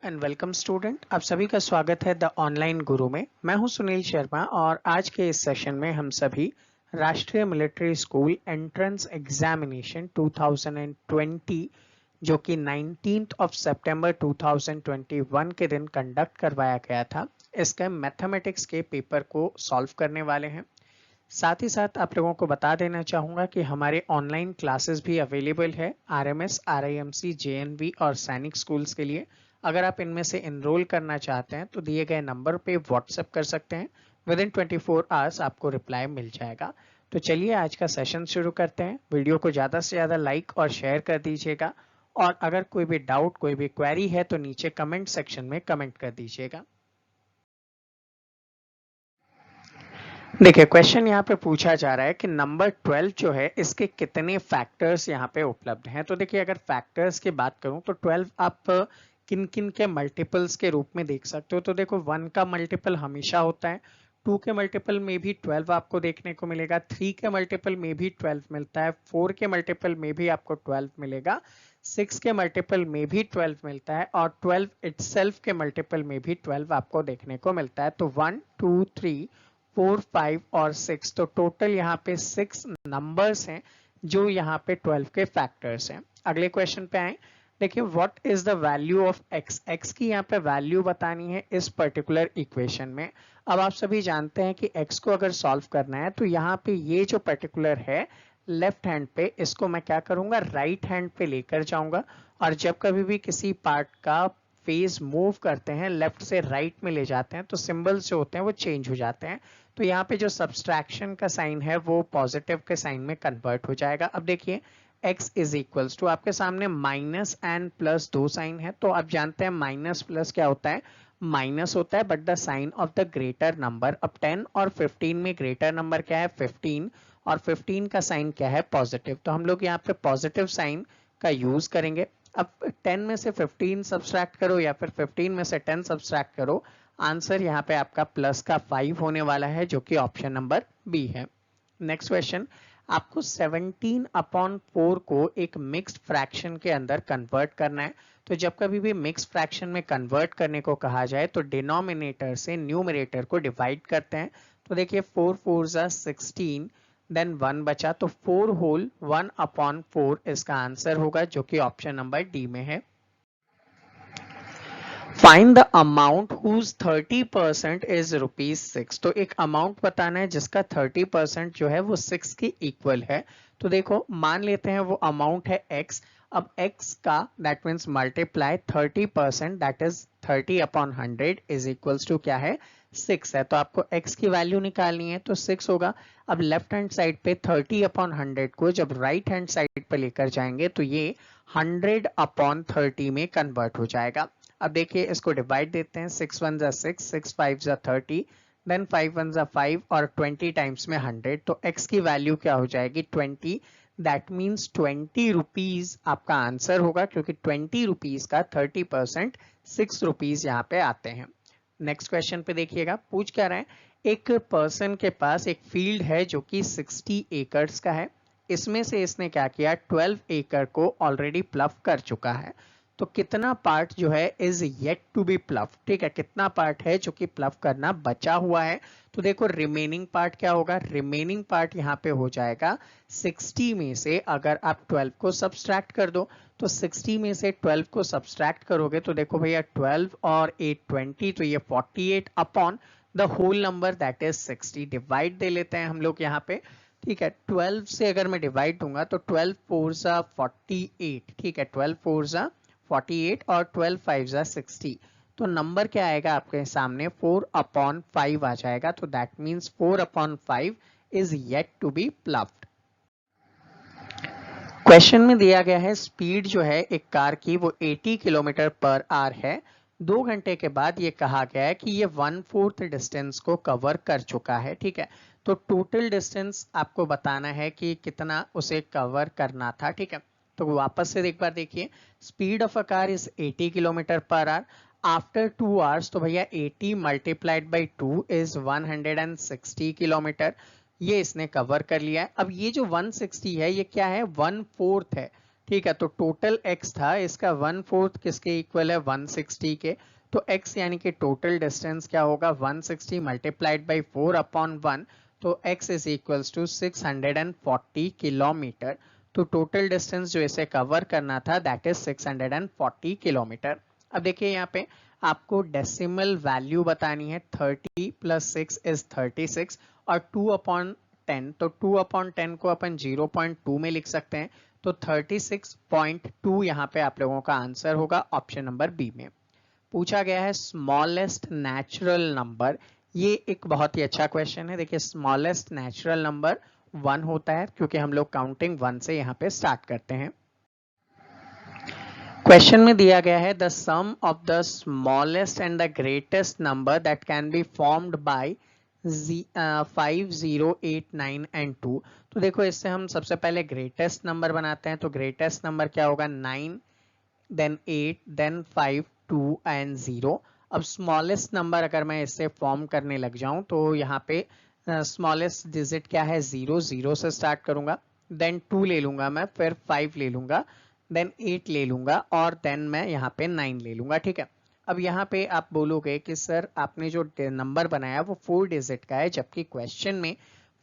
And welcome student. आप सभी का स्वागत है द ऑनलाइन गुरु में। मैं हूं सुनील शर्मा और आज के इस सेशन में हम सभी राष्ट्रीय मिलिट्री स्कूल एंट्रेंस एग्जामिनेशन 2020 जो कि 19th ऑफ सितंबर 2021 के दिन कंडक्ट करवाया गया था, इसके मैथमेटिक्स के पेपर को सॉल्व करने वाले हैं। साथ ही साथ आप लोगों को बता देना चाहूँगा कि हमारे ऑनलाइन क्लासेस भी अवेलेबल है आरएमएस, आरआईएमसी, जेएनवी और सैनिक स्कूल्स के लिए। अगर आप इनमें से इनरोल करना चाहते हैं तो दिए गए नंबर पे व्हाट्सएप कर सकते हैं। विद इन 24 आवर्स आपको रिप्लाई मिल जाएगा। तो चलिए आज का सेशन शुरू करते हैं। वीडियो को ज़्यादा से ज़्यादा लाइक और शेयर कर दीजिएगा और अगर कोई भी डाउट, कोई भी क्वेरी है तो नीचे कमेंट सेक्शन में कमेंट कर दीजिएगा। देखिए, क्वेश्चन यहाँ पे पूछा जा रहा है कि नंबर 12 जो है इसके कितने फैक्टर्स यहाँ पे उपलब्ध हैं। तो देखिए, अगर फैक्टर्स की बात करूँ तो 12 आप किन किन के मल्टीपल्स के रूप में देख सकते हो। तो देखो, 1 का मल्टीपल हमेशा होता है, 2 के मल्टीपल में भी 12 आपको देखने को मिलेगा, 3 के मल्टीपल में भी 12 मिलता है, 4 के मल्टीपल में भी आपको 12 मिलेगा, 6 के मल्टीपल में भी 12 मिलता है और 12 इटसेल्फ के मल्टीपल में भी 12 आपको देखने को मिलता है। तो 1, 2, 3, 4, 5 और 6, तो टोटल यहाँ पे 6 नंबर्स हैं जो यहाँ पे 12 के फैक्टर्स हैं। अगले क्वेश्चन पे आए। देखिए, what is the value of x। x की यहाँ पे वैल्यू बतानी है इस पर्टिकुलर इक्वेशन में। अब आप सभी जानते हैं कि x को अगर सॉल्व करना है तो यहाँ पे ये जो पर्टिकुलर है लेफ्ट हैंड पे, इसको मैं क्या करूंगा, राइट हैंड पे लेकर जाऊंगा और जब कभी भी किसी पार्ट का फेज मूव करते हैं, लेफ्ट से राइट में ले जाते हैं, तो सिंबल्स जो होते हैं वो चेंज हो जाते हैं। तो यहाँ पे जो सब्सट्रैक्शन का साइन है वो पॉजिटिव के साइन में कन्वर्ट हो जाएगा। अब देखिए, x इज इक्वल्स टू, आपके सामने माइनस एंड प्लस दो साइन है, तो आप जानते हैं माइनस प्लस क्या होता है, माइनस होता है but the sign of the greater number. अब 10 और 15 में ग्रेटर नंबर क्या है, 15, और 15 का साइन क्या है, पॉजिटिव। तो हम लोग यहाँ पे पॉजिटिव साइन का यूज करेंगे। अब 10 में से 15 सब्सट्रैक्ट करो या फिर 15 में से 10 सब्सट्रैक्ट करो, आंसर यहाँ पे आपका प्लस का 5 होने वाला है जो कि ऑप्शन नंबर बी है। नेक्स्ट क्वेश्चन, आपको 17/4 को एक मिक्स्ड फ्रैक्शन के अंदर कन्वर्ट करना है। तो जब कभी भी मिक्स्ड फ्रैक्शन में कन्वर्ट करने को कहा जाए तो डिनोमिनेटर से न्यूमरेटर को डिवाइड करते हैं। तो देखिए, 4 4 16, देन 1 बचा, तो 4 होल 1/4 इसका आंसर होगा जो कि ऑप्शन नंबर डी में है। Find the amount whose 30% is ₹6। तो एक अमाउंट बताना है जिसका 30% जो है वो 6 के इक्वल है। तो देखो, मान लेते हैं वो अमाउंट है x। अब x का that means multiply 30%, that is 30/100 is equals to क्या है, 6 है। तो आपको x की वैल्यू निकालनी है तो 6 होगा। अब लेफ्ट हैंड साइड पे 30/100 को जब राइट हैंड साइड पे लेकर जाएंगे तो ये 100/30 में कन्वर्ट हो जाएगा। अब देखिए, इसको डिवाइड देते हैं, 6 1 6, 6 5 30, देन 5 1 5 और 20 टाइम्स में 100, तो x की वैल्यू क्या हो जाएगी, 20। दैट मीन्स 20 रुपीज आपका आंसर होगा क्योंकि 20 रुपीज का 30% 6 रुपीज यहाँ पे आते हैं। नेक्स्ट क्वेश्चन पे देखिएगा, पूछ क्या रहा है, एक पर्सन के पास एक फील्ड है जो कि 60 एकर्स का है। इसमें से इसने क्या किया, 12 एकड़ को ऑलरेडी प्लव कर चुका है। तो कितना पार्ट जो है is yet to be ploughed, ठीक है, कितना पार्ट है जो कि प्लव करना बचा हुआ है। तो देखो, रिमेनिंग पार्ट क्या होगा, रिमेनिंग पार्ट यहाँ पे हो जाएगा 60 में से अगर आप 12 को सब्सट्रैक्ट कर दो, तो 60 में से 12 को सब्सट्रैक्ट करोगे तो देखो भैया, 12 और 8 20, तो ये 48 upon the whole number that is 60। Divide दे लेते हैं हम लोग यहाँ पे, ठीक है। 12 से अगर मैं डिवाइड दूंगा तो 12 4 48, ठीक है, 12 4 48 और 12 5 60, तो नंबर क्या आएगा आपके सामने, 4/5 आ जाएगा। तो that means 4/5 is yet to be ploughed. Question में दिया गया है स्पीड जो है एक कार की वो 80 किलोमीटर पर आवर है। 2 घंटे के बाद ये कहा गया है कि ये 1/4 डिस्टेंस को कवर कर चुका है, ठीक है। तो टोटल डिस्टेंस आपको बताना है कि कितना उसे कवर करना था, ठीक है। तो वापस से एक बार देखिए, speed of a car is 80 kilometre per hour after 2 hours, तो भैया 80 मल्टीप्लाइड बाई 2 इज 160 किलोमीटर, ये इसने कवर कर लिया है। अब ये जो 160 है ये क्या है, 1/4 है, ठीक है, तो टोटल x था, इसका 1/4 किसके इक्वल है 160 के, तो x यानी कि टोटल डिस्टेंस क्या होगा 160 मल्टीप्लाइड बाई 4 अपॉन 1, तो x is equals to 640 kilometre. तो टोटल डिस्टेंस जो इसे कवर करना था दैट इज 640 किलोमीटर। अब देखिए यहाँ पे आपको डेसिमल वैल्यू बतानी है, 30 प्लस 6 इज 36 और 2 अपॉन 10, तो 2 अपॉन 10 को अपन 0.2 में लिख सकते हैं, तो 36.2 यहाँ पे आप लोगों का आंसर होगा ऑप्शन नंबर बी में। पूछा गया है स्मॉलेस्ट नेचुरल नंबर, ये एक बहुत ही अच्छा क्वेश्चन है। देखिए स्मॉलेस्ट नेचुरल नंबर 1 होता है क्योंकि हम लोग काउंटिंग 1 से यहाँ पे स्टार्ट करते हैं। क्वेश्चन में दिया गया है the sum of the smallest and the greatest number that can be formed by 5, 0, 8, 9 and 2। तो देखो इससे हम सबसे पहले ग्रेटेस्ट नंबर बनाते हैं, तो ग्रेटेस्ट नंबर क्या होगा 9, देन 8, देन 5, 2 एंड 0। अब स्मॉलेस्ट नंबर अगर मैं इससे फॉर्म करने लग जाऊं तो यहाँ पे स्मॉलेस्ट डिजिट क्या है 0, 0 से स्टार्ट करूंगा, देन 2 ले लूंगा मैं, फिर 5 ले लूंगा, देन 8 ले लूंगा और देन मैं यहाँ पे 9 ले लूंगा। ठीक है, अब यहाँ पे आप बोलोगे कि सर आपने जो नंबर बनाया वो 4 डिजिट का है जबकि क्वेश्चन में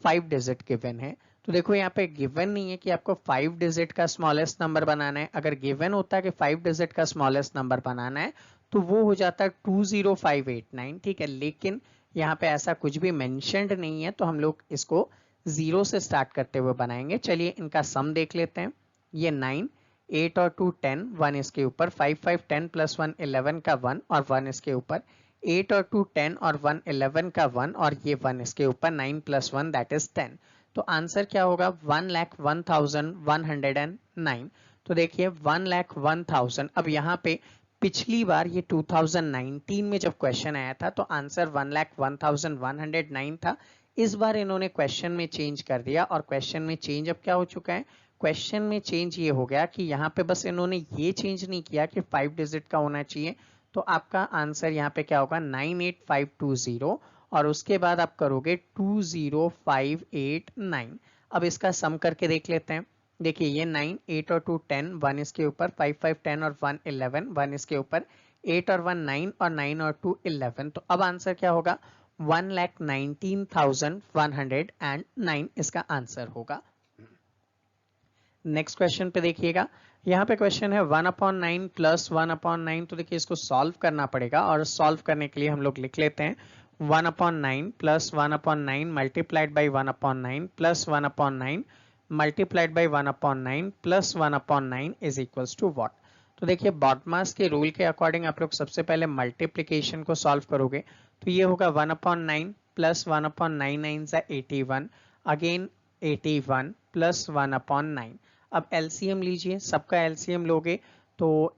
5 डिजिट गिवन है। तो देखो यहाँ पे गिवन नहीं है कि आपको 5 डिजिट का स्मॉलेस्ट नंबर बनाना है, अगर गिवन होता है कि 5 डिजिट का स्मॉलेस्ट नंबर बनाना है तो वो हो जाता है 20589। ठीक है, लेकिन यहाँ पे ऐसा कुछ भी मेंशन्ड नहीं है तो हम लोग इसको 0 से स्टार्ट करते हुए बनाएंगे। चलिए इनका सम देख लेते हैं। ये 9, 8 और 2 10, 1 इसके ऊपर, 5 5 10 प्लस 1 11 का 1 और 1 इसके ऊपर, 8 और 2 10 और 1 11 का 1 और ये 1 इसके ऊपर, 9 प्लस 1 दैट इज 10। तो आंसर क्या होगा 1,01,109। तो देखिए 1,01,000। अब यहाँ पे पिछली बार ये 2019 में जब क्वेश्चन आया था तो आंसर 1,01,109 था। इस बार इन्होंने क्वेश्चन में चेंज कर दिया और क्वेश्चन में चेंज अब क्या हो चुका है, क्वेश्चन में चेंज ये हो गया कि यहाँ पे बस इन्होंने ये चेंज नहीं किया कि 5 डिजिट का होना चाहिए, तो आपका आंसर यहाँ पे क्या होगा 98520 और उसके बाद आप करोगे 20589। अब इसका सम करके देख लेते हैं। देखिए ये 9, 8 और 2 10, 1 इसके ऊपर, 5 5 10 और 1 11, 1 इसके ऊपर, 8 और 1 9 और 9 और 2 11। तो अब आंसर क्या होगा 1,19,109 इसका आंसर होगा। नेक्स्ट क्वेश्चन पे देखिएगा, यहाँ पे क्वेश्चन है 1/9 प्लस 1/9। तो देखिए इसको सॉल्व करना पड़ेगा और सॉल्व करने के लिए हम लोग लिख लेते हैं 1/9 plus 1/9 multiplied by 1/9 plus 1/9 multiplied by 1/9 plus 1/9 is equals to what. तो देखिए बॉडमास के रूल के अकॉर्डिंग आप लोग सबसे पहले मल्टीप्लीकेशन को सॉल्व करोगे तो ये होगा 1/9 प्लस 1/9 = 81, अगेन 81 प्लस 1/9। अब एलसीएम लीजिए, सबका एलसीएम लोगे तो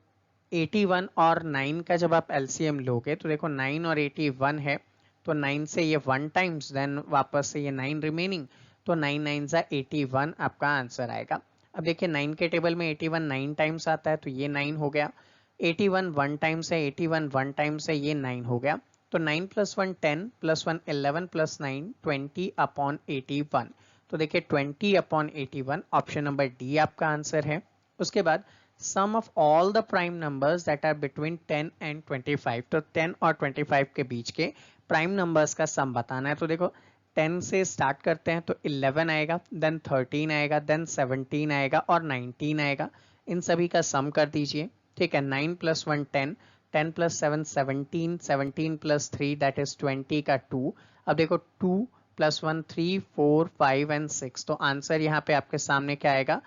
81 और 9 का जब आप एलसीएम लोगे तो देखो 9 और 81 है, तो 9 से ये 1 टाइम्स, देन वापस से ये 9 रिमेनिंग, तो 9 9 सा 81 आपका आंसर आएगा। अब देखिए 9 के टेबल में 81 9 टाइम्स आता है तो ये 9 हो गया, 81 1 टाइम्स है, 81 1 टाइम्स है, ये 9 हो गया। तो 9 प्लस 1 10 प्लस 1 11 प्लस 9 20/81। तो देखिए 20/81 ऑप्शन नंबर डी आपका आंसर है। उसके बाद sum of all the prime numbers that are between 10 and 25। तो 10 और 25 के बीच के प्राइम नंबर्स का सम बताना है। तो देखो 10 से स्टार्ट करते हैं तो 11 आएगा, देन 13 आएगा, देन 17 आएगा और 19 आएगा। इन सभी का सम कर दीजिए। ठीक है, 9 plus 1 10, 10 plus 7 17, 17 plus 3 that is 20 का 2। अब देखो 2 प्लस 1 3 4 5 एंड 6। तो आंसर यहाँ पे आपके सामने क्या आएगा,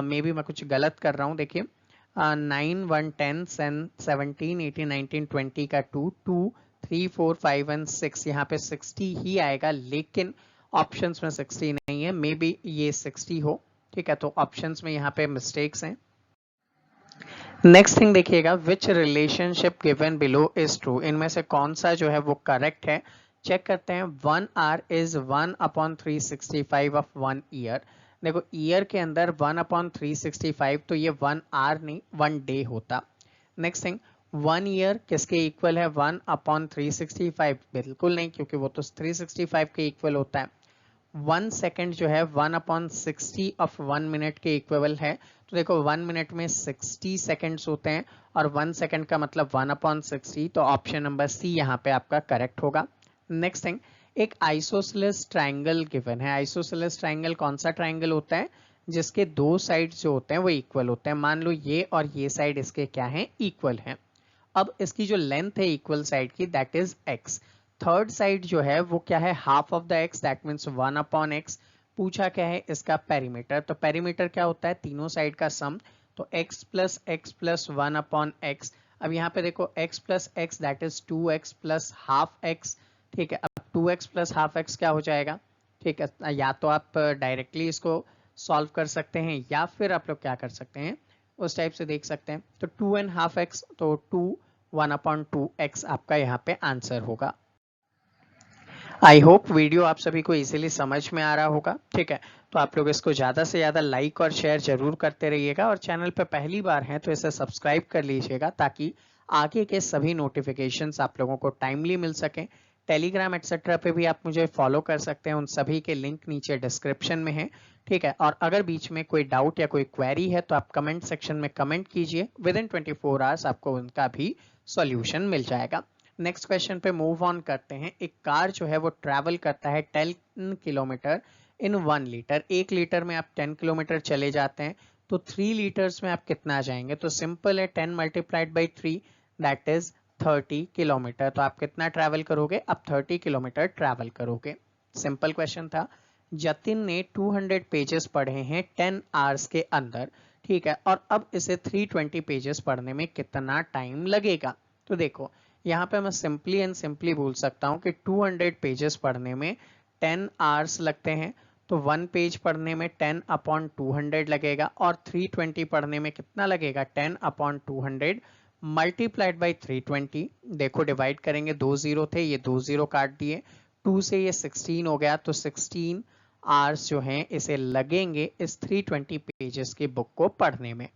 मे बी मैं कुछ गलत कर रहा हूँ। देखिए 9 1 10 17 18 19 20 का 2 2 3 4 5 एंड 6, यहाँ पे 60 ही आएगा, लेकिन ऑप्शंस में 60 नहीं है, मे बी ये 60 हो। ठीक है, तो ऑप्शंस में यहाँ पे मिस्टेक्स हैं। नेक्स्ट थिंग देखिएगा, which relationship given below is true, इनमें से कौन सा जो है वो करेक्ट है। चेक करते हैं। 1 आवर इज 1/365 ऑफ 1 ईयर। देखो ईयर के अंदर 1/365, तो ये 1 आवर नहीं 1 डे होता। नेक्स्ट थिंग, 1 ईयर किसके इक्वल है 1/365, बिल्कुल नहीं, क्योंकि वो तो 365 के इक्वल होता है। 1 सेकेंड जो है 1/60 ऑफ 1 मिनट के इक्वल है। तो देखो 1 मिनट में 60 सेकेंड्स होते हैं और 1 सेकेंड का मतलब 1/60, तो ऑप्शन नंबर सी यहाँ पे आपका करेक्ट होगा। नेक्स्ट थिंग, एक आइसोसेलेस ट्राइंगल गिवन है। आइसोसेलेस ट्राइंगल कौन सा ट्राइंगल होता है? जिसके दो साइड जो होते हैं वो इक्वल होते हैं। मान लो ये और ये साइड इसके क्या है? इक्वल है। अब इसकी जो लेंथ है इक्वल साइड की, that is x। Third side जो है वो क्या है? Half of the x, that means 1/x। पूछा क्या है? इसका पेरीमीटर। तो पेरीमीटर क्या होता है? तीनों साइड का सम। तो x plus x plus 1/x। अब यहाँ पे देखो x plus x that is 2x plus half x। ठीक है, अब 2x प्लस हाफ x क्या हो जाएगा? ठीक है, या तो आप डायरेक्टली इसको सॉल्व कर सकते हैं या फिर आप लोग क्या कर सकते हैं, उस टाइप से देख सकते हैं। तो 2.5x, तो 1/2x आपका यहाँ पे आंसर होगा। आई होप वीडियो आप सभी को इजीली समझ में आ रहा होगा। ठीक है, तो आप लोग इसको ज़्यादा से ज़्यादा लाइक और शेयर जरूर करते रहिएगा, और चैनल पे पहली बार हैं तो इसे सब्सक्राइब कर लीजिएगा ताकि आगे के सभी नोटिफिकेशंस आप लोगों को टाइमली मिल सकें। टेलीग्राम एक्सेट्रा पे भी आप मुझे फॉलो कर सकते हैं, उन सभी के लिंक नीचे डिस्क्रिप्शन में है। ठीक है, और अगर बीच में कोई डाउट या कोई क्वेरी है तो आप कमेंट सेक्शन में कमेंट कीजिए, विद इन 24 आवर्स आपको उनका भी सॉल्यूशन मिल जाएगा। नेक्स्ट क्वेश्चन पे मूव ऑन करते हैं। एक कार जो है वो ट्रैवल करता है 10 किलोमीटर इन 1 लीटर। 1 लीटर में आप 10 किलोमीटर चले जाते हैं, तो 3 लीटर्स में आप कितना जाएंगे? तो सिंपल है, 10 multiplied by 3 that is 30 kilometre. तो आप कितना ट्रैवल करोगे? आप 30 किलोमीटर ट्रैवल करोगे। सिंपल क्वेश्चन था। जतिन ने 200 पेजेस पढ़े हैं 10 आवर्स के अंदर। ठीक है, और अब इसे 320 पेजेस पढ़ने में कितना टाइम लगेगा? तो देखो यहाँ पे मैं सिंपली एंड सिंपली बोल सकता हूँ कि 200 पेजेस पढ़ने में 10 आवर्स लगते हैं, तो 1 पेज पढ़ने में 10/200 लगेगा, और 320 पढ़ने में कितना लगेगा? 10/200 मल्टीप्लाइड बाई 320। देखो डिवाइड करेंगे, 2 जीरो थे, ये 2 जीरो काट दिए, 2 से ये 16 हो गया, तो 16 आवर्स जो हैं इसे लगेंगे इस 320 पेजेस की बुक को पढ़ने में।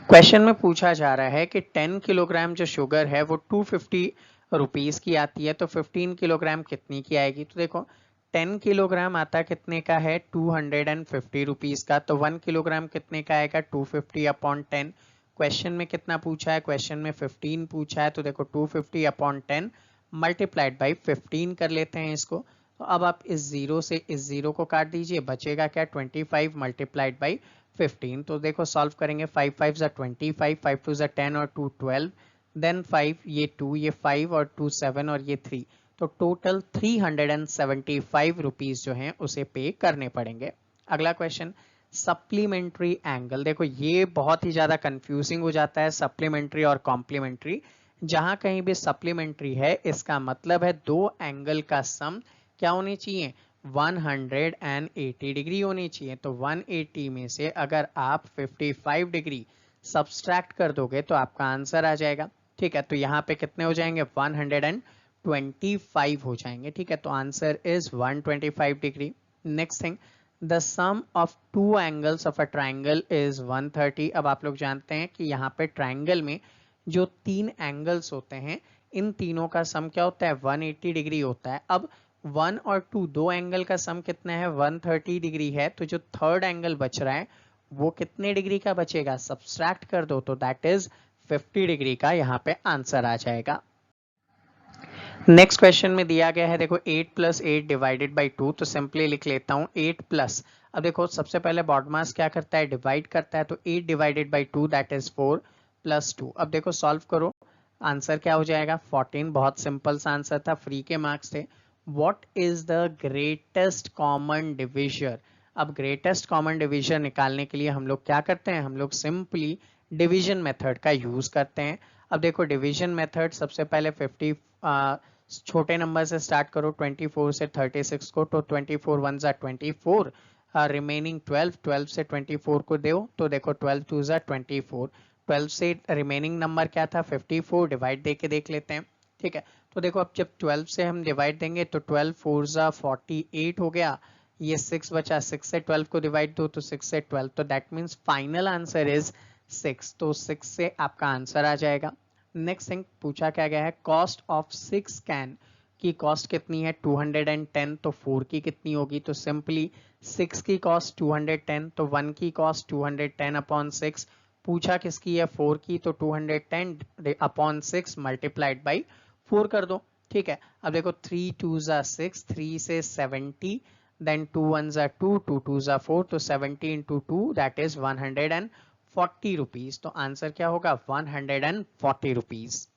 क्वेश्चन में पूछा जा रहा है कि 10 किलोग्राम जो शुगर है वो 250 रुपीस की आती है, तो 15 किलोग्राम कितनी की आएगी? तो देखो 10 किलोग्राम आता कितने का है? 250 रुपीस का। तो 1 किलोग्राम कितने का आएगा? 250/10। क्वेश्चन में कितना पूछा है? क्वेश्चन में 15 पूछा है, तो देखो 250/10 मल्टीप्लाइड बाई 15 कर लेते हैं इसको। तो अब आप इस जीरो से इस जीरो को काट दीजिए, बचेगा क्या? 25 मल्टीप्लाइड बाई 15। तो देखो सॉल्व करेंगे, 5 5 25, 5 2 10 और 2 12, देन 5, ये 2, ये 5 और 2 7 और ये 3। तो टोटल 375 रुपीज जो हैं उसे पे करने पड़ेंगे। अगला क्वेश्चन, सप्लीमेंट्री एंगल। देखो ये बहुत ही ज्यादा कंफ्यूजिंग हो जाता है, सप्लीमेंट्री और कॉम्प्लीमेंट्री। जहां कहीं भी सप्लीमेंट्री है इसका मतलब है दो एंगल का सम क्या होने चाहिए? 180 डिग्री होनी चाहिए। तो 180 में से अगर आप 55 डिग्री सब्सट्रैक्ट कर दोगे तो आपका आंसर आ जाएगा। ठीक है, तो यहाँ पे कितने हो जाएंगे? 125 हो जाएंगे। ठीक है, तो answer is 125 degree. Next thing, the sum of two angles of a triangle is 130। अब आप लोग जानते हैं कि यहाँ पे ट्राइंगल में जो तीन एंगल्स होते हैं, इन तीनों का सम क्या होता है? 180 डिग्री होता है। अब 1 और 2 दो एंगल का सम कितना है? 130 डिग्री है, तो जो थर्ड एंगल बच रहा है वो कितने डिग्री का बचेगा? सब्सट्रैक्ट कर दो, तो दैट इज 50 डिग्री का यहाँ पे आंसर आ जाएगा। नेक्स्ट क्वेश्चन में दिया गया है, देखो 8 + 8 डिवाइडेड बाई 2। तो सिंपली लिख लेता हूँ 8 प्लस, अब देखो सबसे पहले बॉडमास क्या करता है? डिवाइड करता है, तो 8 डिवाइडेड बाई 2 दैट इज 4 + 2। अब देखो सॉल्व करो, आंसर क्या हो जाएगा? 14। बहुत सिंपल सा आंसर था, फ्री के मार्क्स थे। What is the greatest common division? अब ग्रेटेस्ट कॉमन डिविजन निकालने के लिए हम लोग क्या करते हैं? हम लोग सिंपली डिवीजन मेथड का यूज करते हैं। अब देखो डिवीजन मेथड, सबसे पहले 50 छोटे नंबर से स्टार्ट करो, 24 से 36 को, तो 24 1 ज़ा 24, रिमेनिंग 12 से 24 को दो, तो देखो 12 2 ज़ा 24, 12 से रिमेनिंग नंबर क्या था? 54। डिवाइड दे के देख लेते हैं। ठीक है, तो देखो अब जब 12 से हम डिवाइड देंगे तो 12 4 ज़ा 48 हो गया, ये 6 बचा, 6 से 12 को डिवाइड दो तो 6 से 12, तो that means final answer is 6। तो 6 से आपका आंसर आ जाएगा। नेक्स्ट थिंग पूछा क्या गया है? कॉस्ट ऑफ 6 कैन की कॉस्ट कितनी है 210, तो 4 की कितनी होगी, तो सिंपली 6 की कॉस्ट 210, तो 1 की कॉस्ट 210 अपॉन 6, पूछा किसकी है 4 की, तो 210 अपॉन 6 मल्टीप्लाइड बाई 4 कर दो। ठीक है, अब देखो 3 2 जा 6, 3 से 70, देन 2 1 जा 2, 2 2 जा 4, तो 70 into 2 दैट इज 140 रुपीज। तो आंसर क्या होगा 140 रुपीज।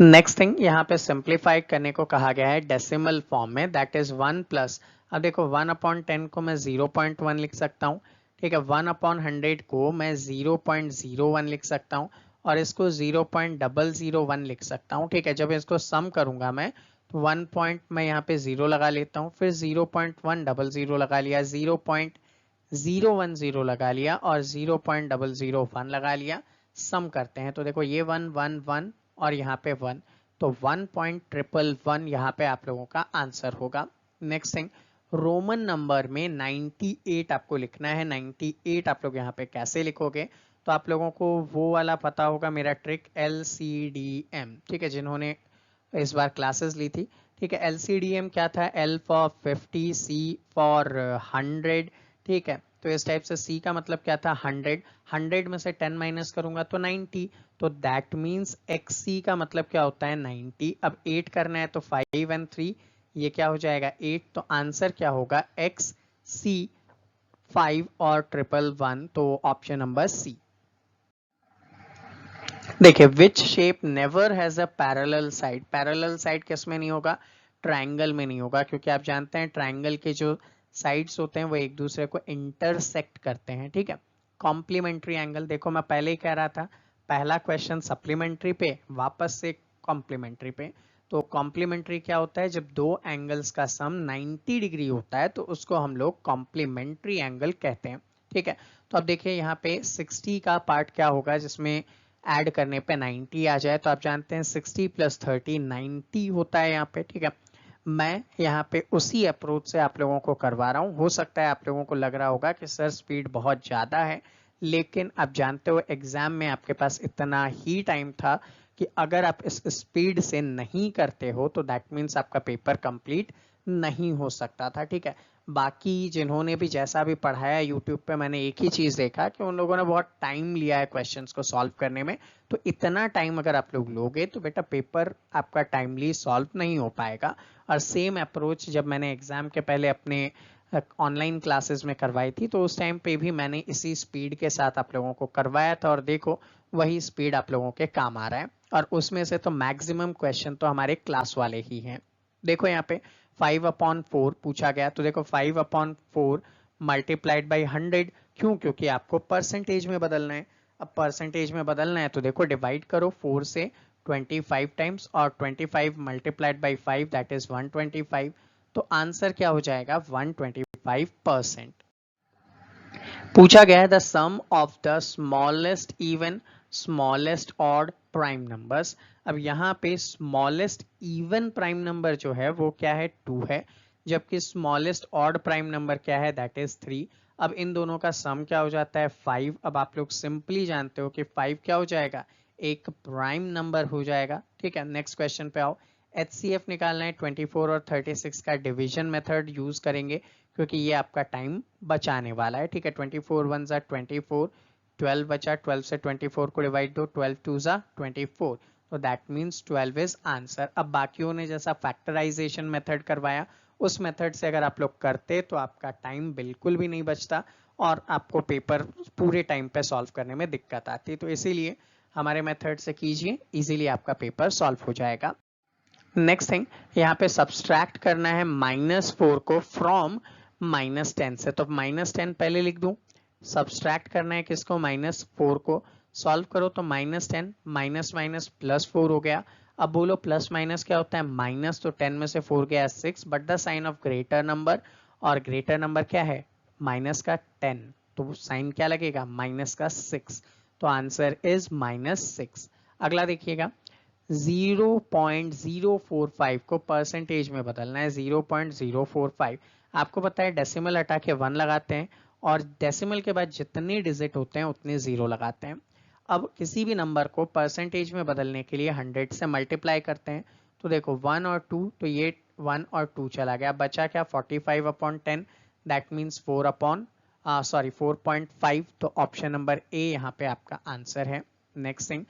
नेक्स्ट थिंग यहाँ पे सिंप्लीफाई करने को कहा गया है डेसिमल फॉर्म में, दैट इज 1 प्लस, अब देखो 1 अपॉन 10 को मैं 0.1 लिख सकता हूँ। ठीक है, 1 अपॉन 100 को मैं 0.01 लिख सकता हूँ और इसको 0.001 लिख सकता हूँ। ठीक है, जब इसको सम करूंगा मैं तो 1 पॉइंट मैं यहाँ पे 0 लगा लेता हूँ, फिर 0.100 लगा लिया, 0.010 लगा लिया और 0.001 लगा लिया। सम करते हैं तो देखो ये 1 1 1 और यहाँ पे 1, तो 1.111 यहाँ पे आप लोगों का आंसर होगा। नेक्स्ट थिंग, रोमन नंबर में 98 आपको लिखना है। 98 आप लोग यहाँ पे कैसे लिखोगे, तो आप लोगों को वो वाला पता होगा मेरा ट्रिक LCDM। ठीक है, जिन्होंने इस बार क्लासेस ली थी। ठीक है, LCDM क्या था, L फॉर 50, C फॉर 100। ठीक है, तो इस टाइप से C का मतलब क्या था 100, 100 में से 10 माइनस करूंगा तो 90, तो दैट मीन्स XC का मतलब क्या होता है 90। अब 8 करना है तो 5 and 3, ये क्या हो जाएगा 8, तो आंसर क्या होगा XC 5 और 111, तो ऑप्शन नंबर C। देखिए which shape never has a parallel side, parallel side किस में नहीं होगा, ट्रायंगल में नहीं होगा, क्योंकि आप जानते हैं ट्रायंगल के जो साइड्स होते हैं वो एक दूसरे को इंटरसेक्ट करते हैं। ठीक है, कॉम्प्लीमेंट्री एंगल, देखो मैं पहले ही कह रहा था पहला क्वेश्चन सप्लीमेंट्री पे वापस से कॉम्प्लीमेंट्री पे, तो कॉम्प्लीमेंट्री क्या होता है, जब दो एंगल्स का सम 90 डिग्री होता है तो उसको हम लोग कॉम्प्लीमेंट्री एंगल कहते हैं। ठीक है, तो अब देखिए यहाँ पे 60 का पार्ट क्या होगा जिसमें ऐड करने पे 90 आ जाए, तो आप जानते हैं 60 प्लस 30 90 होता है यहाँ पे। ठीक है, मैं यहाँ पे उसी अप्रोच से आप लोगों को करवा रहा हूँ। हो सकता है आप लोगों को लग रहा होगा कि सर स्पीड बहुत ज़्यादा है, लेकिन आप जानते हो एग्जाम में आपके पास इतना ही टाइम था कि अगर आप इस स्पीड से नहीं करते हो तो दैट मीन्स आपका पेपर कंप्लीट नहीं हो सकता था। ठीक है, बाकी जिन्होंने भी जैसा भी पढ़ाया यूट्यूब पे, मैंने एक ही चीज़ देखा कि उन लोगों ने बहुत टाइम लिया है क्वेश्चंस को सॉल्व करने में। तो इतना टाइम अगर आप लोग लोगे तो बेटा पेपर आपका टाइमली सॉल्व नहीं हो पाएगा। और सेम अप्रोच जब मैंने एग्जाम के पहले अपने ऑनलाइन क्लासेस में करवाई थी तो उस टाइम पे भी मैंने इसी स्पीड के साथ आप लोगों को करवाया था, और देखो वही स्पीड आप लोगों के काम आ रहा है। और उसमें से तो मैक्सिमम क्वेश्चन तो हमारे क्लास वाले ही हैं। देखो यहाँ पे 5/4 पूछा गया, तो देखो 5/4 मल्टीप्लाइड बाई 100, क्यों, क्योंकि आपको परसेंटेज में बदलना है। अब परसेंटेज में बदलना है तो देखो डिवाइड करो 4 से 25 टाइम्स, और 25 मल्टीप्लाइड बाई 5 दैट इज 125, तो आंसर क्या हो जाएगा 125%। पूछा गया है the sum of the smallest even smallest odd prime numbers. अब यहाँ पे स्मॉलेस्ट इवन प्राइम नंबर जो है वो क्या है 2 है, जबकि स्मॉलेस्ट ऑड प्राइम नंबर क्या है दैट इज 3। अब इन दोनों का सम क्या हो जाता है 5। अब आप लोग सिंपली जानते हो कि 5 क्या हो जाएगा, एक प्राइम नंबर हो जाएगा। ठीक है, नेक्स्ट क्वेश्चन पे आओ। HCF निकालना है, 24 और 36 का डिवीजन मेथड यूज करेंगे क्योंकि ये आपका टाइम बचाने वाला है। ठीक है, 24 1 जा 24, 12 बचा, 12 से 24 को डिवाइड दो, 12 2 जा 24, तो दैट मीन्स 12 इज आंसर। अब बाकियों ने जैसा फैक्टराइजेशन मेथड करवाया उस मेथड से अगर आप लोग करते तो आपका टाइम बिल्कुल भी नहीं बचता और आपको पेपर पूरे टाइम पे सॉल्व करने में दिक्कत आती, तो इसीलिए हमारे मेथड से कीजिए, इजीली आपका पेपर सॉल्व हो जाएगा। नेक्स्ट थिंग, यहाँ पे सब्सट्रैक्ट करना है -4 को फ्रॉम -10 से, तो -10 पहले लिख दूं, सब्सट्रैक्ट करना है किसको, -4 को। सॉल्व करो तो -10 माइनस माइनस +4 हो गया। अब बोलो प्लस माइनस क्या होता है, माइनस, तो 10 में से 4 गया 6, but the sign of greater number, और ग्रेटर नंबर क्या है माइनस का 10, तो साइन क्या लगेगा माइनस का 6, तो आंसर इज -6। अगला देखिएगा, 0.045 को परसेंटेज में बदलना है, 0.045। आपको पता है डेसिमल हटा के 1 लगाते हैं और डेसिमल के बाद जितने डिजिट होते हैं उतने 0 लगाते हैं। अब किसी भी नंबर को परसेंटेज में बदलने के लिए 100 से मल्टीप्लाई करते हैं, तो देखो 1 और 2, तो ये 1 और 2 चला गया, बचा क्या 45/10, दैट मीन्स 4.5, तो ऑप्शन नंबर ए यहाँ पे आपका आंसर है। Next thing,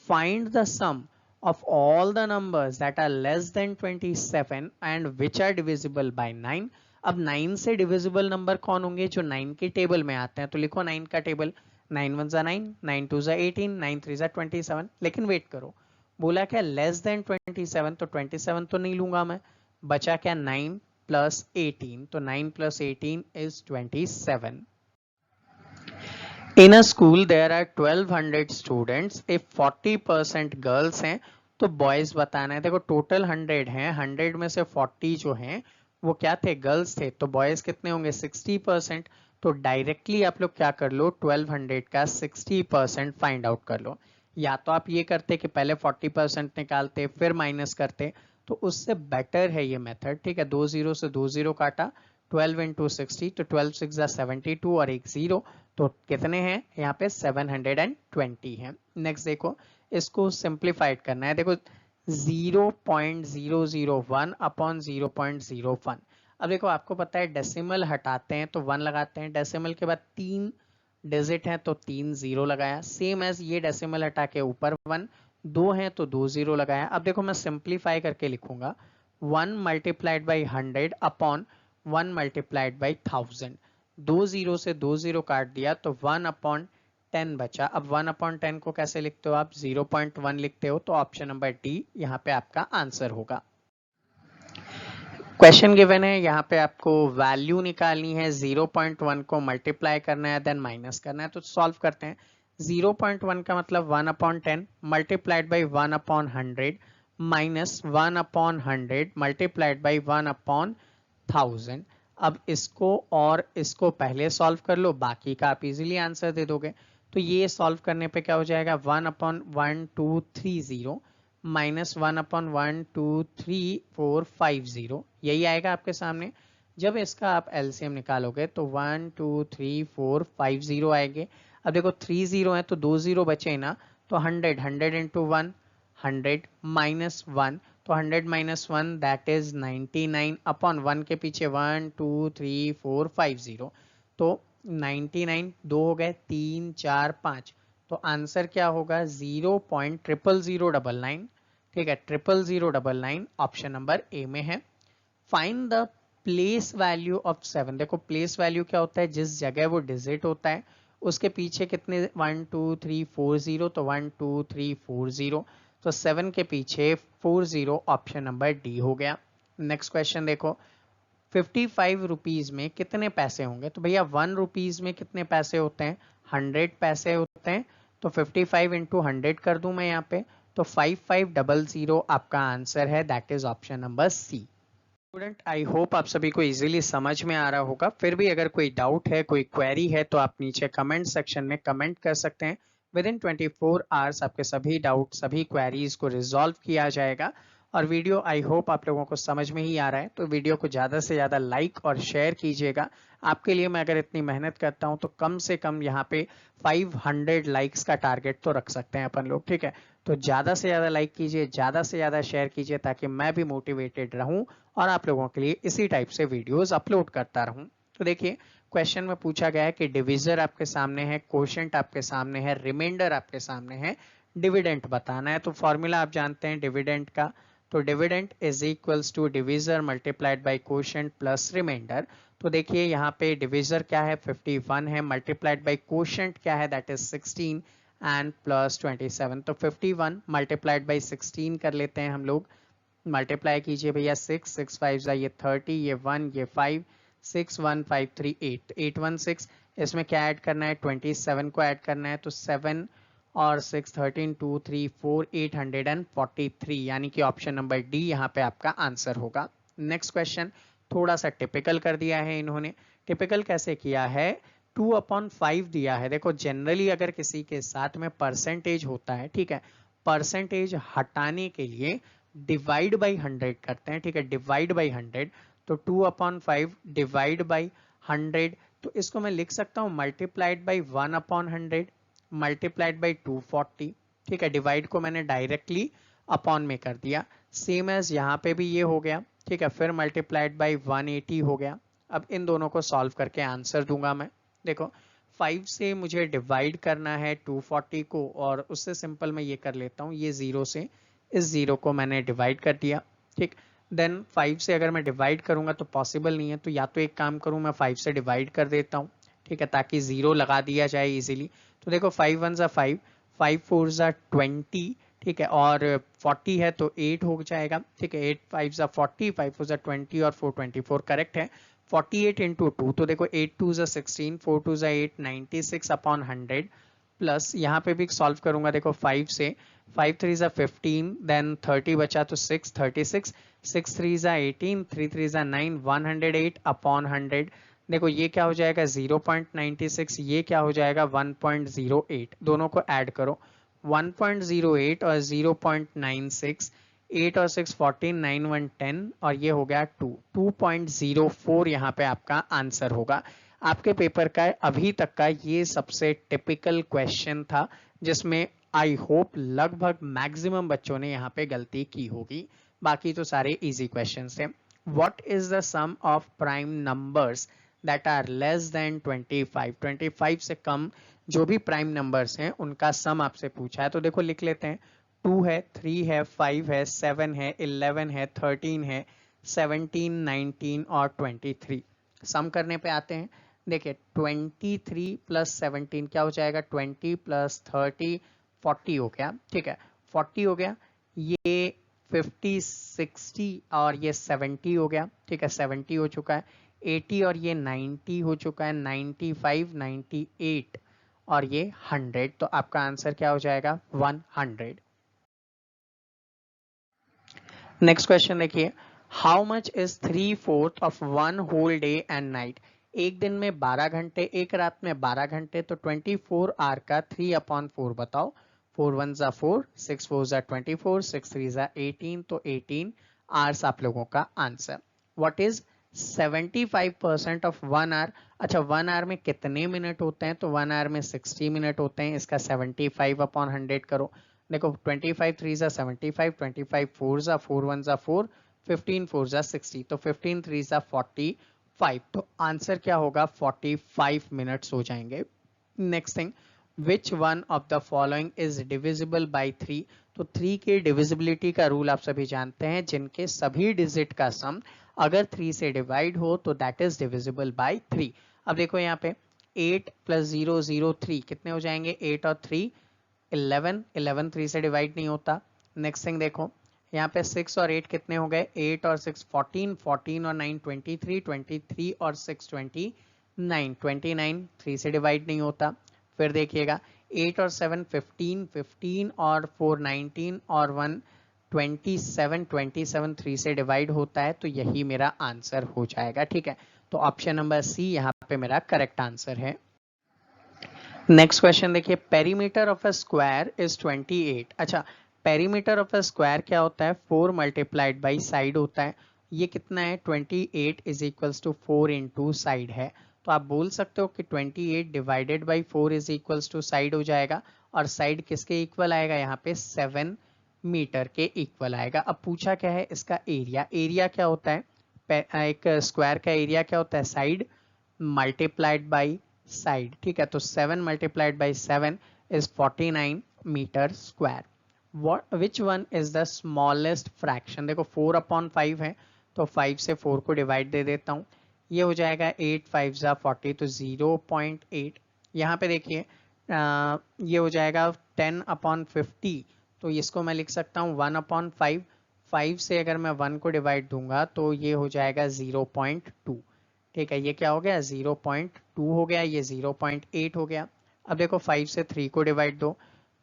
find the sum of all the numbers that are less than 27 and which are divisible by 9। अब 9 से डिविजिबल नंबर कौन होंगे, जो 9 के टेबल में आते हैं, तो लिखो 9 का टेबल, 9 1 जा 9, 9 2 जा 18, 9 3 जा 27। लेकिन वेट करो, बोला क्या लेस देन 27, तो 27 तो नहीं लूंगा मैं, बचा क्या 9 प्लस 18, तो 9 plus 18 is 27। In a school there are 1200 students, if 40% girls हैं तो बॉयज बताना है। देखो टोटल 100 हैं, 100 में से 40 जो हैं वो क्या थे, गर्ल्स थे, तो बॉयज कितने होंगे 60%। तो डायरेक्टली आप लोग क्या कर लो, 1200 का 60% फाइंड आउट कर लो। या तो आप ये करते कि पहले 40% निकालते फिर माइनस करते, तो उससे बेटर है ये मेथड, ठीक है। 2 0 से 2 0 काटा, 12 इंटू 60, तो 12 6 72 और एक 0, तो कितने हैं यहाँ पे 720 हैं। नेक्स्ट देखो, इसको सिंप्लीफाइड करना है। देखो 0.001 अपॉन 0.01। अब देखो आपको पता है डेसिमल हटाते हैं तो 1 लगाते हैं, डेसिमल के बाद 3 डिजिट हैं तो 3 0 लगाया, सेम एज ये डेसिमल हटा के ऊपर 1, 2 हैं तो 2 0 लगाया। अब देखो मैं सिंप्लीफाई करके लिखूंगा 1 multiplied by 100 upon 1 multiplied by 1000। 2 0 से 2 0 काट दिया तो 1 अपॉन 10 बचा। अब 1 अपॉन 10 को कैसे लिखते हो आप, 0.1 लिखते हो, तो ऑप्शन नंबर डी यहाँ पे आपका आंसर होगा। क्वेश्चन गिवन है, यहाँ पे आपको वैल्यू निकालनी है, 0.1 को मल्टीप्लाई करना है देन माइनस करना है, तो सॉल्व करते हैं। 0.1 का मतलब 1 upon 10 multiplied by 1 upon 100 minus 1 upon 100 multiplied by 1 upon 1000। अब इसको और इसको पहले सॉल्व कर लो, बाकी का आप इजीली आंसर दे दोगे। तो ये सॉल्व करने पे क्या हो जाएगा, 1 अपॉन 1230 माइनस 1 अपॉन 123450, यही आएगा आपके सामने। जब इसका आप एलसीएम निकालोगे तो 123450 आएंगे। अब देखो 3 0 है तो 2 0 बचे ना, तो 100 इंटू 1 100 माइनस 1, तो 100 माइनस 1 दैट इज 99 अपॉन 1 के पीछे 123450, तो 99 2 हो गए, 3 4 5, तो आंसर क्या होगा 0.00099, ठीक है, 00099 ऑप्शन नंबर ए में है। Find the place value of 7। देखो प्लेस वैल्यू क्या होता है, जिस जगह वो डिजिट होता है उसके पीछे कितने 1 2 3 4 0, तो 1 2 3 4 0, तो 7 के पीछे 4 0, ऑप्शन नंबर डी हो गया। नेक्स्ट क्वेश्चन देखो, 55 रुपीज में कितने पैसे होंगे, तो भैया 1 रुपीज में कितने पैसे होते हैं, 100 पैसे होते हैं, तो 55 इंटू 100 कर दूं मैं यहाँ पे, तो 5500 आपका आंसर है, that is option number C. Student I hope आप सभी को इजीली समझ में आ रहा होगा। फिर भी अगर कोई डाउट है, कोई क्वेरी है, तो आप नीचे कमेंट सेक्शन में कमेंट कर सकते हैं। विद इन 24 आवर्स आपके सभी डाउट, सभी क्वेरीज को रिजॉल्व किया जाएगा। और वीडियो आई होप आप लोगों को समझ में ही आ रहा है, तो वीडियो को ज़्यादा से ज़्यादा लाइक और शेयर कीजिएगा। आपके लिए मैं अगर इतनी मेहनत करता हूं तो कम से कम यहाँ पे 500 लाइक्स का टारगेट तो रख सकते हैं अपन लोग, ठीक है। तो ज़्यादा से ज़्यादा लाइक कीजिए, ज़्यादा से ज़्यादा शेयर कीजिए, ताकि मैं भी मोटिवेटेड रहूं और आप लोगों के लिए इसी टाइप से वीडियोस अपलोड करता रहूं। तो देखिए क्वेश्चन में पूछा गया है कि डिविजर आपके सामने है, कोशेंट आपके सामने है, रिमाइंडर आपके सामने है, डिविडेंट बताना है। तो फॉर्मूला आप जानते हैं डिविडेंट का, तो dividend is equals to divisor multiplied by quotient plus remainder. तो देखिए यहाँ पे डिविजर क्या है 51 है, मल्टीप्लाइड बाय कोशेंट क्या है दैट इज 16 एंड प्लस 27। तो 51 मल्टीप्लाइड बाय 16 कर लेते हैं हम लोग, मल्टीप्लाई कीजिए भैया 6 6 5 ये 30, ये 1 ये 5, 6 1 5 3 8 816। इसमें क्या ऐड करना है 27 को ऐड करना है, तो 7 और 6 13 2 3 4 843, यानी कि ऑप्शन नंबर डी यहाँ पे आपका आंसर होगा। नेक्स्ट क्वेश्चन थोड़ा सा टिपिकल कर दिया है इन्होंने। टिपिकल कैसे किया है, 2/5 दिया है। देखो जनरली अगर किसी के साथ में परसेंटेज होता है, ठीक है, परसेंटेज हटाने के लिए डिवाइड बाई 100 करते हैं, ठीक है, डिवाइड बाई 100, तो 2/5 डिवाइड बाई 100, तो इसको मैं लिख सकता हूँ मल्टीप्लाइड बाई 1/100 मल्टीप्लाइड बाई 240, ठीक है। डिवाइड को मैंने डायरेक्टली अपॉन में कर दिया, सेम एज यहाँ पे भी ये हो गया, ठीक है। फिर मल्टीप्लाइड बाई 180 हो गया। अब इन दोनों को सॉल्व करके आंसर दूंगा मैं। देखो 5 से मुझे डिवाइड करना है 240 को, और उससे सिंपल मैं ये कर लेता हूँ, ये 0 से इस 0 को मैंने डिवाइड कर दिया, ठीक। देन 5 से अगर मैं डिवाइड करूंगा तो पॉसिबल नहीं है, तो या तो एक काम करूं मैं 5 से डिवाइड कर देता हूं, ठीक है, ताकि 0 लगा दिया जाए इजीली। तो देखो 5 1 जा 5, 5 4 जा 20, ठीक है, और 40 है तो 8 हो जाएगा, ठीक है। 8 5 जा 40, 5 4 जा 20 और 4 24 करेक्ट है। 48 इंटू 2, तो देखो 8 2 जा 16, 4 2 जा 8, 96 अपॉन 100, प्लस यहाँ पे भी सॉल्व करूंगा, देखो 5 से, 5 3 जा 15, देन 30 बचा तो 6, 36, 6 3 जा 18, 3 3 जा 9, 108 अपॉन 100। देखो ये क्या हो जाएगा 0.96, ये क्या हो जाएगा 1.08, दोनों को ऐड करो, 1.08 और 0.96, 8 और 6 14, 9 1 10, और ये हो गया 2.04 यहाँ पे आपका आंसर होगा। आपके पेपर का अभी तक का ये सबसे टिपिकल क्वेश्चन था, जिसमें आई होप लगभग मैक्सिमम बच्चों ने यहाँ पे गलती की होगी, बाकी तो सारे इजी क्वेश्चन थे। What is the sum of prime numbers that are less than 25, 25 से कम जो भी प्राइम नंबर्स हैं उनका सम आपसे पूछा है। तो देखो लिख लेते हैं, 2 है, 3 है, 5 है, 7 है, 11 है, 13 है, 17, 19 और 23। सम करने पे आते हैं, देखिए 23 प्लस 17 क्या हो जाएगा, 20 प्लस 30 40 हो गया, ठीक है, 40 हो गया, ये 50 60 और ये 70 हो गया, ठीक है, 70 हो चुका है, 80 और ये 90 हो चुका है, 95 98 और ये 100, तो आपका आंसर क्या हो जाएगा 100। नेक्स्ट क्वेश्चन देखिए, how much is 3/4 of 1 whole day and night. एक दिन में 12 घंटे, एक रात में 12 घंटे, तो 24 आवर का 3/4 बताओ। 4 1 जा 4, 6 4 जा 24, 6 3 जा 18, तो 18 आवर्स आप लोगों का answer. What is 75% of 1 hour. अच्छा 1 आवर में कितने मिनट होते हैं, तो 1 आवर में 60 मिनट होते हैं, इसका 75/100 करो। देखो 25 3 जा 75, 25 4 जा 4 1 जा 4, 15 4 जा 60, तो 15 3 जा 45, तो आंसर क्या होगा 45 मिनट्स हो जाएंगे। Next thing, which one of the following is divisible by 3। तो 3 के डिविजिबिलिटी का रूल आप सभी जानते हैं, जिनके सभी डिजिट का सम अगर 3 से डिवाइड हो तो दैट इज डिविजिबल बाई 3। अब देखो यहाँ पे 8 प्लस 0 0 3 कितने हो जाएंगे, 8 और 3 11, 11 3 से डिवाइड नहीं होता। नेक्स्ट थिंग देखो यहाँ पे 6 और 8 कितने हो गए, 8 और 6 14, 14 और 9 23, 23 और 6 29, 29 3 से डिवाइड नहीं होता। फिर देखिएगा 8 और 7 15, 15 और 4 19 और 1 27, 27 3 से डिवाइड होता है, तो यही मेरा आंसर हो जाएगा, ठीक है। तो ऑप्शन नंबर सी यहाँ पे मेरा करेक्ट आंसर है। नेक्स्ट क्वेश्चन देखिए, perimeter of a square is 28। अच्छा पेरीमीटर ऑफ अ स्क्वायर क्या होता है, 4 मल्टीप्लाइड बाई साइड होता है। ये कितना है 28 is equals to 4 into side है, तो आप बोल सकते हो कि 28 divided by 4 is equals to side हो जाएगा, और साइड किसके इक्वल आएगा, यहाँ पे 7 मीटर के इक्वल आएगा। अब पूछा क्या है इसका एरिया, एरिया क्या होता है, एक स्क्वायर का एरिया क्या होता है, साइड मल्टीप्लाइड बाई साइड, ठीक है। तो 7 multiplied by 7 is 49 metre square. Which one is the smallest fraction. देखो 4/5 है, तो 5 से 4 को डिवाइड दे देता हूँ, ये हो जाएगा 8 5 जा 40, तो 0.8। यहाँ पे देखिए ये हो जाएगा 10/50, तो इसको मैं लिख सकता हूँ 1/5। 5 से अगर मैं 1 को डिवाइड दूंगा तो ये हो जाएगा 0.2, ठीक है। ये क्या हो गया 0.2 हो गया, ये 0.8 हो गया। अब देखो 5 से 3 को डिवाइड दो,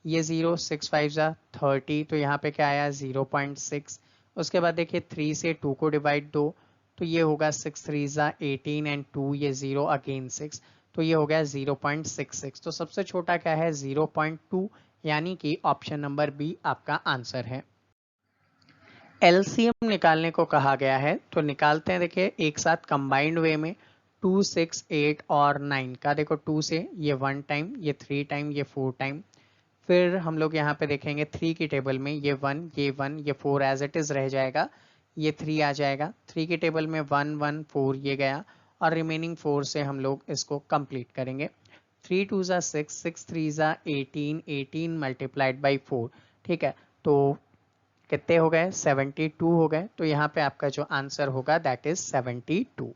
ये 0 6 5 जा 30, तो यहाँ पे क्या आया 0.6। उसके बाद देखिए 3 से 2 को डिवाइड दो, तो ये होगा 6 3 जा 18 एंड 2 ये 0 अगेन 6, तो ये हो गया 0.66। तो सबसे छोटा क्या है 0.2, यानी कि ऑप्शन नंबर बी आपका आंसर है। एलसीएम निकालने को कहा गया है, तो निकालते हैं। देखिए एक साथ कंबाइंड वे में 2 6 8 और 9 का, देखो 2 से ये 1 टाइम, ये 3 टाइम, ये 4 टाइम, फिर हम लोग यहाँ पे देखेंगे 3 की टेबल में ये 1 ये 4 एज इट इज रह जाएगा, ये 3 आ जाएगा, 3 की टेबल में 1 1 4 ये गया और रिमेनिंग 4 से हम लोग इसको कंप्लीट करेंगे। 3 2 ज़ा 6 6 3 ज़ा 18 18 मल्टीप्लाइड बाई 4, ठीक है, तो कितने हो गए 72 हो गए। तो यहाँ पे आपका जो आंसर होगा that is 72।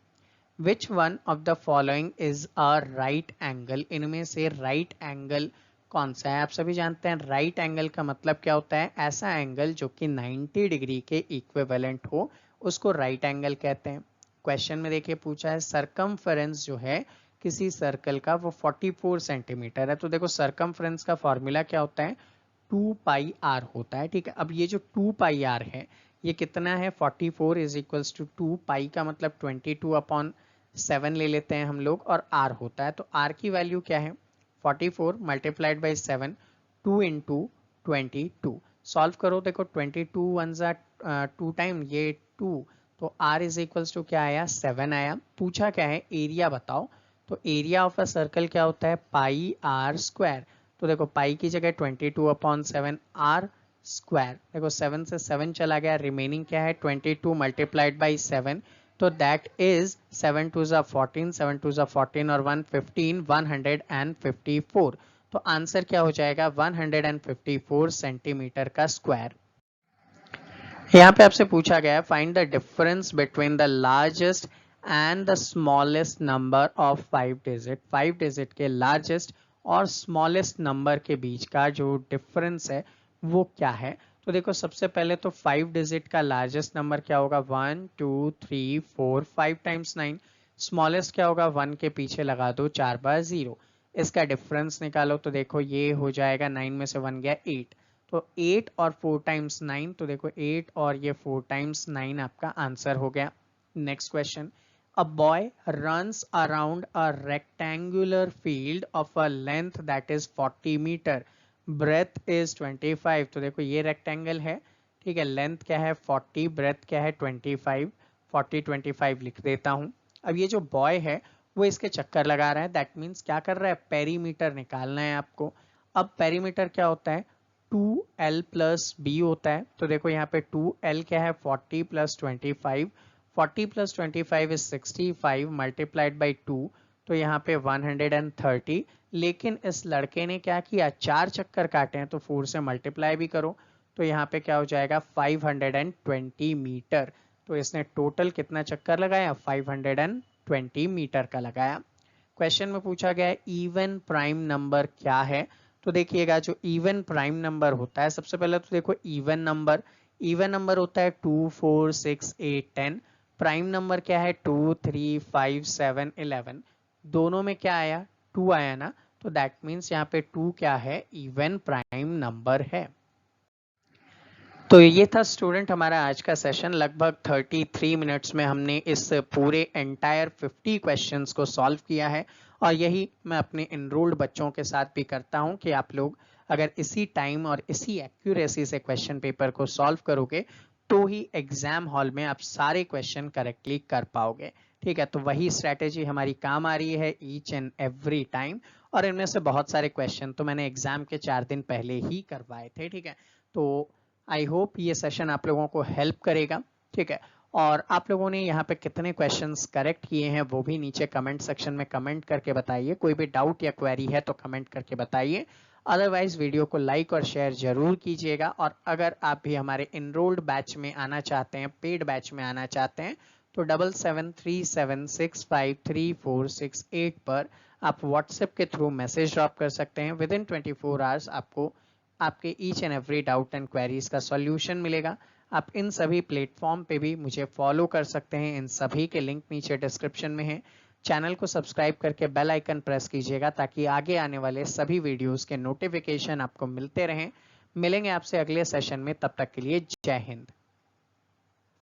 Which one of the following is a right angle, इनमें से राइट एंगल कौन सा है। आप सभी जानते हैं राइट एंगल का मतलब क्या होता है, ऐसा एंगल जो कि 90 डिग्री के इक्विवेलेंट हो उसको राइट एंगल कहते हैं। क्वेश्चन में देखिए पूछा है सरकमफेरेंस जो है किसी सर्कल का वो 44 सेंटीमीटर है। तो देखो सरकमफेरेंस का फॉर्मूला क्या होता है, 2 पाई आर होता है, ठीक है। अब ये जो 2 पाई आर है ये कितना है, 44 इज इक्वल्स टू 2 पाई का मतलब 22/7 ले लेते हैं हम लोग और r होता है, तो r की वैल्यू क्या है 44 मल्टीप्लाइड बाई 7, 2 इंटू 22। सॉल्व करो, देखो 22 वन ज़ा 2 टाइम ये 2, तो r इज इक्वल्स टू क्या आया 7 आया। पूछा क्या है एरिया बताओ, तो एरिया ऑफ अ सर्कल क्या होता है पाई आर स्क्वायर। तो देखो पाई की जगह 22/7 आर स्क्वायर, देखो 7 से 7 चला गया, रिमेनिंग क्या है 22 मल्टीप्लाइड बाई 7, तो दैट इज 7 2 ज़ा 14, 7 2 ज़ा 14 और 1 15, 154। तो आंसर क्या हो जाएगा 154 सेंटीमीटर का स्क्वायर। यहाँ पे आपसे पूछा गया है find the difference between the largest and the smallest number of 5 digit, 5 digit के लार्जेस्ट और स्मॉलेस्ट नंबर के बीच का जो डिफरेंस है वो क्या है। तो देखो सबसे पहले तो 5 डिजिट का लार्जेस्ट नंबर क्या होगा 1 2 3 4 5 टाइम्स 9, स्मॉलेस्ट क्या होगा 1 के पीछे लगा दो 4 बार 0, इसका डिफरेंस निकालो तो देखो ये हो जाएगा 9 में से 1 गया 8, तो 8 और 4 टाइम्स 9, तो देखो 8 और ये 4 टाइम्स 9 आपका आंसर हो गया। Next question, a boy runs around a rectangular field of a length that is 40 metre, breadth is 25। तो देखो ये रेक्टेंगल है, ठीक है, लेंथ क्या है 40, ब्रेथ क्या है 25, 40 25 लिख देता हूं। अब ये जो बॉय है वो इसके चक्कर लगा रहा है, दैट मीन्स क्या कर रहा है पेरीमीटर निकालना है आपको। अब पेरीमीटर क्या होता है 2l प्लस बी होता है, तो देखो यहाँ पे 2l क्या है 40 plus 25, 40 plus 25 is 65 multiplied by 2, तो यहाँ पे 130। लेकिन इस लड़के ने क्या किया 4 चक्कर काटे हैं, तो 4 से मल्टीप्लाई भी करो, तो यहाँ पे क्या हो जाएगा 520 मीटर। तो इसने टोटल कितना चक्कर लगाया 520 मीटर का लगाया। क्वेश्चन में पूछा गया है इवन प्राइम नंबर क्या है। तो देखिएगा जो इवन प्राइम नंबर होता है, सबसे पहले तो देखो इवन नंबर होता है 2 4 6 8 10, प्राइम नंबर क्या है 2 3 5 7 11, दोनों में क्या आया 2 आया ना, तो दैट मीन्स यहाँ पे 2 क्या है इवन प्राइम नंबर है। तो ये था स्टूडेंट हमारा आज का सेशन, लगभग 33 मिनट्स में हमने इस पूरे एंटायर 50 क्वेश्चंस को सॉल्व किया है और यही मैं अपने इनरोल्ड बच्चों के साथ भी करता हूं कि आप लोग अगर इसी टाइम और इसी एक्यूरेसी से क्वेश्चन पेपर को सॉल्व करोगे तो ही एग्जाम हॉल में आप सारे क्वेश्चन करेक्टली कर पाओगे, ठीक है। तो वही स्ट्रैटेजी हमारी काम आ रही है ईच एंड एवरी टाइम, और इनमें से बहुत सारे क्वेश्चन तो मैंने एग्जाम के 4 दिन पहले ही करवाए थे, ठीक है। तो आई होप ये सेशन आप लोगों को हेल्प करेगा, ठीक है। और आप लोगों ने यहाँ पे कितने क्वेश्चंस करेक्ट किए हैं वो भी नीचे कमेंट सेक्शन में कमेंट करके बताइए, कोई भी डाउट या क्वेरी है तो कमेंट करके बताइए, अदरवाइज वीडियो को लाइक और शेयर जरूर कीजिएगा। और अगर आप भी हमारे इनरोल्ड बैच में आना चाहते हैं, पेड बैच में आना चाहते हैं, तो 7737653468 पर आप व्हाट्सएप के थ्रू मैसेज ड्रॉप कर सकते हैं। विद इन 24 आवर्स आपको आपके each and every doubt and queries का सॉल्यूशन मिलेगा। आप इन सभी प्लेटफॉर्म पे भी मुझे फॉलो कर सकते हैं, इन सभी के लिंक नीचे डिस्क्रिप्शन में है। चैनल को सब्सक्राइब करके बेल आइकन प्रेस कीजिएगा ताकि आगे आने वाले सभी वीडियोस के नोटिफिकेशन आपको मिलते रहें। मिलेंगे आपसे अगले सेशन में, तब तक के लिए जय हिंद।